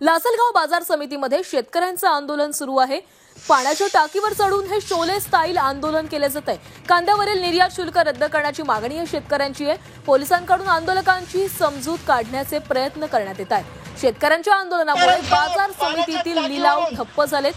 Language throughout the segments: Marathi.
लासलगाव बाजार समितीमध्ये शेतकऱ्यांचं आंदोलन सुरू आहे। पाण्याच्या टाकीवर चढून हे शोले स्टाईल आंदोलन केले जात आहे। कांद्यावरील निर्यात शुल्क रद्द करण्याची मागणी या शेतकऱ्यांची आहे। पोलिसांकडून आंदोलकांची समजूत काढण्याचे प्रयत्न करण्यात येत आहेत। शेतकऱ्यांच्या आंदोलनामुळे बाजार समितीतील लिलाव ठप्प झालेत।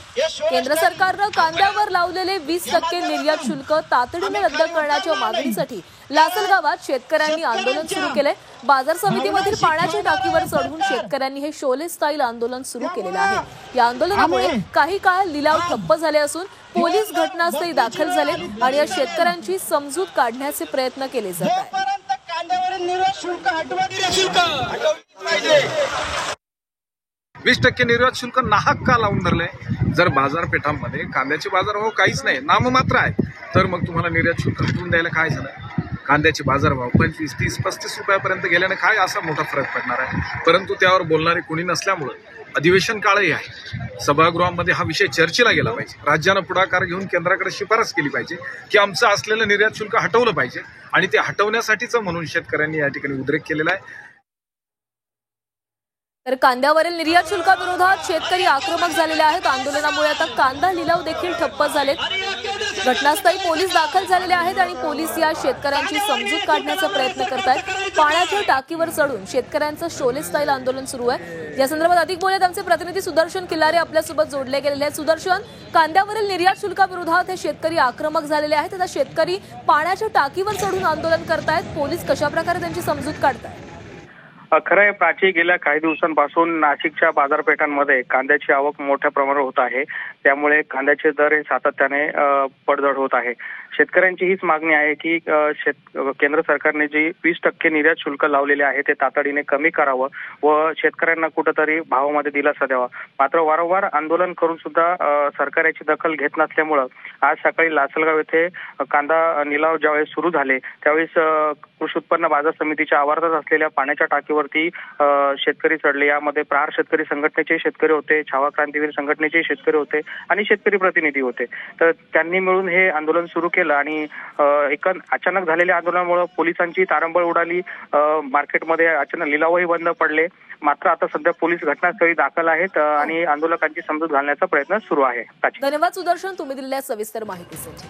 केंद्र सरकारने कांद्यावर लावलेले 20% निर्यात शुल्क तातडीने रद्द करण्याच्या मागणीसाठी लासलगावात शेतकऱ्यांनी आंदोलन सुरू केले। बाजार समितीमधील पाण्याच्या टाकीवर चढून शेतकऱ्यांनी हे शोले स्टाईल आंदोलन सुरू केलेले आहे। या आंदोलनामुळे काही काळ लिलाव ठप्प झाले असून पोलीस घटनास्थळी दाखल झाले आणि या शेतकऱ्यांची समजूत काढण्याचे प्रयत्न केले जात आहेत। 20% निर्यात शुल्क नाहक का लावून धरले? जर बाजारपेठांमध्ये कांद्याचे बाजारभाव काहीच नाही, नाममात्र आहे, तर मग तुम्हाला निर्यात शुल्क हटवून द्यायला काय झालं? कांद्याचे बाजारभाव 25, 30, 35 रुपयापर्यंत गेल्याने काय असा मोठा फरक पडणार आहे? परंतु त्यावर बोलणारे कोणी नसल्यामुळे अधिवेशन काळही आहे। सभागृहामध्ये हा विषय चर्चेला गेला पाहिजे। राज्यानं पुढाकार घेऊन केंद्राकडे शिफारस केली पाहिजे की आमचं असलेलं निर्यात शुल्क हटवलं पाहिजे आणि ते हटवण्यासाठीच म्हणून शेतकऱ्यांनी या ठिकाणी उद्रेक केलेला आहे। तर कांद्यावरील निर्यात शुल्काविरोधात शेतकरी आक्रमक झालेले आहेत। आंदोलनामुळे आता कांदा लिलाव देखील ठप्प झालेत। घटनास्थळी पोलीस दाखल झालेले आहेत आणि पोलीस या शेतकऱ्यांची समजूत काढण्याचा प्रयत्न करतायत। पाण्याच्या टाकीवर चढून शेतकऱ्यांचं शोले स्टाईल आंदोलन सुरू आहे। या संदर्भात अधिक बोलत आमचे प्रतिनिधी सुदर्शन किल्लारे आपल्यासोबत जोडले गेलेले आहेत। सुदर्शन, कांद्यावरील निर्यात शुल्काविरोधात हे शेतकरी आक्रमक झालेले आहेत। आता शेतकरी पाण्याच्या टाकीवर चढून आंदोलन करतायत। पोलीस कशा प्रकारे त्यांची समजूत काढतायत? खरं आहे, प्राची गेल्या काही दिवसांपासून नाशिकच्या बाजारपेठांमध्ये कांद्याची आवक मोठ्या प्रमाणावर होत आहे। त्यामुळे कांद्याचे दर हे सातत्याने पडझड होत आहे। शेतकऱ्यांची हीच मागणी आहे की केंद्र सरकारने जी 20% निर्यात शुल्क लावलेले आहे ते तातडीने कमी करावं व शेतकऱ्यांना कुठेतरी भावामध्ये दिलासा द्यावा। मात्र वारंवार आंदोलन करून सुद्धा सरकार याची दखल घेत नसल्यामुळे आज सकाळी लासलगाव येथे कांदा निलाव ज्यावेळेस सुरू झाले त्यावेळेस कृषी उत्पन्न बाजार समितीच्या आवारात असलेल्या पाण्याच्या टाकीवरती शेतकरी चढले। यामध्ये प्रहार शेतकरी संघटनेचे शेतकरी होते, छावा क्रांतीवीर संघटनेचे शेतकरी होते आणि शेतकरी प्रतिनिधी होते। तर त्यांनी मिळून हे आंदोलन सुरू केलं आणि अचानक झालेल्या आंदोलनामुळे पोलिसांची तारंबळ उडाली। मार्केटमध्ये अचानक लिलावही बंद पडले। मात्र आता सध्या पोलीस घटनास्थळी दाखल आहेत आणि आंदोलकांची समजूत घालण्याचा प्रयत्न सुरू आहे। धन्यवाद सुदर्शन, तुम्ही दिलेल्या सविस्तर माहितीसाठी।